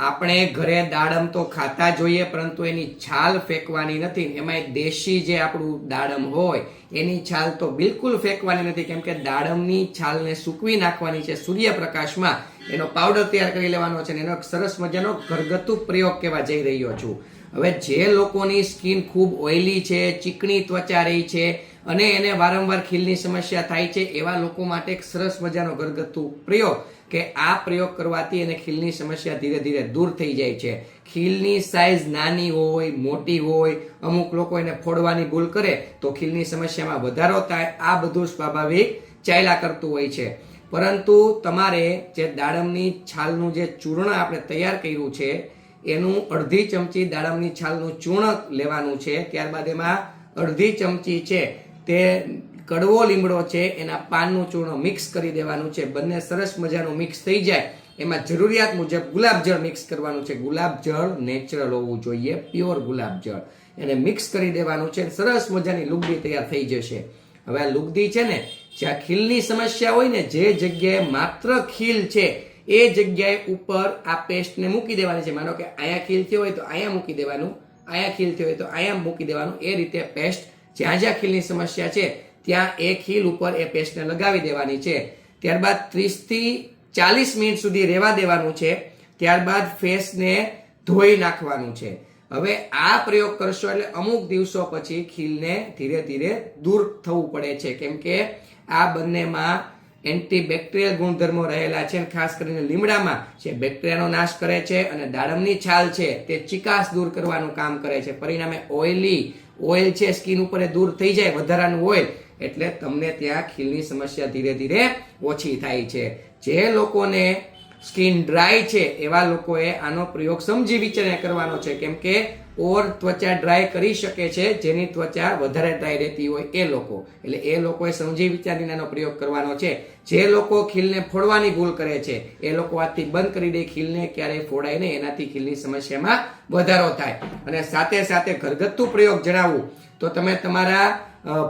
આપણે ઘરે દાડમ તો ખાતા જોઈએ, પરંતુ એની છાલ ફેંકવાની નથી. એમાં દેશી જે આપણું દાડમ હોય એની છાલ તો બિલકુલ ફેંકવાની નથી, કેમ કે દાડમની છાલને સૂકવી નાખવાની છે સૂર્યપ્રકાશમાં, એનો પાવડર તૈયાર કરી લેવાનો છે અને એનો સરસ મજાનો ઘરગથ્થુ પ્રયોગ કહેવા જઈ રહ્યો છું. હવે જે લોકોની સ્કિન ખૂબ ઓઇલી છે, ચીકણી ત્વચા રહી છે અને એને વારંવાર ખીલની સમસ્યા થાય છે, એવા લોકો માટે એક સરસ મજાનો ઘરગથ્થુ પ્રયોગ કે આ પ્રયોગ કરવાથી એને ખીલની સમસ્યા ધીરે ધીરે દૂર થઈ જાય છે. ખીલની સાઈઝ નાની હોય, મોટી હોય, અમુક લોકો એને ફોડવાની ભૂલ કરે તો ખીલની સમસ્યામાં વધારો થાય. આ બધું સ્વાભાવિક ચાલ્યા કરતું હોય છે, પરંતુ તમારે જે દાડમની છાલનું જે ચૂર્ણ આપણે તૈયાર કર્યું છે એનું અડધી ચમચી દાડમની છાલનું ચૂર્ણ લેવાનું છે. ત્યારબાદ એમાં અડધી ચમચી છે તે કડવો લીમડો છે એના પાનનું ચૂર્ણ મિક્સ કરી દેવાનું છે. બંને સરસ મજાનું મિક્સ થઈ જાય એમાં જરૂરિયાત મુજબ ગુલાબજળ મિક્સ કરવાનું છે. ગુલાબજળ નેચરલ હોવું જોઈએ, પ્યોર ગુલાબજળ. એને મિક્સ કરી દેવાનું છે. સરસ મજાની લુગદી તૈયાર થઈ જશે. હવે આ લુગદી છે ને, જ્યાં ખીલની સમસ્યા હોય ને, જે જગ્યાએ માત્ર ખીલ છે એ જગ્યાએ ઉપર આ પેસ્ટને મૂકી દેવાની છે. માનો કે અહીંયા ખીલ થયો હોય તો અહીંયા મૂકી દેવાનું, અહીંયા ખીલ થયો હોય તો અહીંયા મૂકી દેવાનું. એ રીતે પેસ્ટ જ્યાં જ્યાં ખીલની સમસ્યા છે ત્યાં એ ખીલ ઉપર એ પેસ્ટને લગાવી દેવાની છે. ત્યારબાદ 30 થી 40 મિનિટ સુધી રહેવા દેવાનું છે. ત્યારબાદ ફેસને ધોઈ નાખવાનું છે. હવે આ પ્રયોગ કરશો એટલે અમુક દિવસો પછી ખીલને ધીરે ધીરે દૂર થવું પડે છે, કેમ કે આ બંનેમાં એન્ટીબેક્ટેરિયલ ગુણધર્મો રહેલા છે. ખાસ કરીને લીમડામાં જે બેક્ટેરિયાનો નાશ કરે છે અને દાડમની છાલ છે તે ચિકાસ દૂર કરવાનું કામ કરે છે. પરિણામે ઓઇલ છે સ્કિન ઉપર દૂર થઈ જાય, વધારાનું ઓઇલ, એટલે તમને ત્યાં ખીલની સમસ્યા ધીરે ધીરે ઓછી થાય છે. જે લોકોને સ્કિન ડ્રાય છે એવા લોકોએ આનો પ્રયોગ સમજી વિચારીને કરવાનો છે, કેમ કે ઓર ત્વચા ડ્રાય કરી શકે છે જેની ત્વચા વધારે ડ્રાય રહેતી હોય એ લોકો. એટલે એ લોકોએ સમજી વિચારીને આનો પ્રયોગ કરવાનો છે. જે લોકો ખીલને ફોડવાની ભૂલ કરે છે એ લોકો આજથી બંધ કરી દે, ખીલને ક્યારેય ફોડાય નહીં, એનાથી ખીલની સમસ્યામાં વધારો થાય. અને સાથે સાથે ઘરગથ્થુ પ્રયોગ જણાવું તો તમે તમારા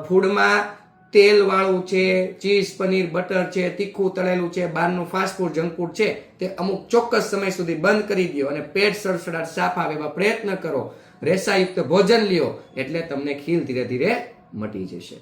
ફૂડમાં તેલ વાળું છે, ચીઝ, પનીર, બટર છે, તીખું તળેલું છે, બહારનું ફાસ્ટ ફૂડ, જંક ફૂડ છે તે અમુક ચોક્કસ સમય સુધી બંધ કરી દો અને પેટ સડસડાટ સાફ આવે એવા પ્રયત્ન કરો. રેસાયુક્ત ભોજન લ્યો એટલે તમને ખીલ ધીરે ધીરે મટી જશે.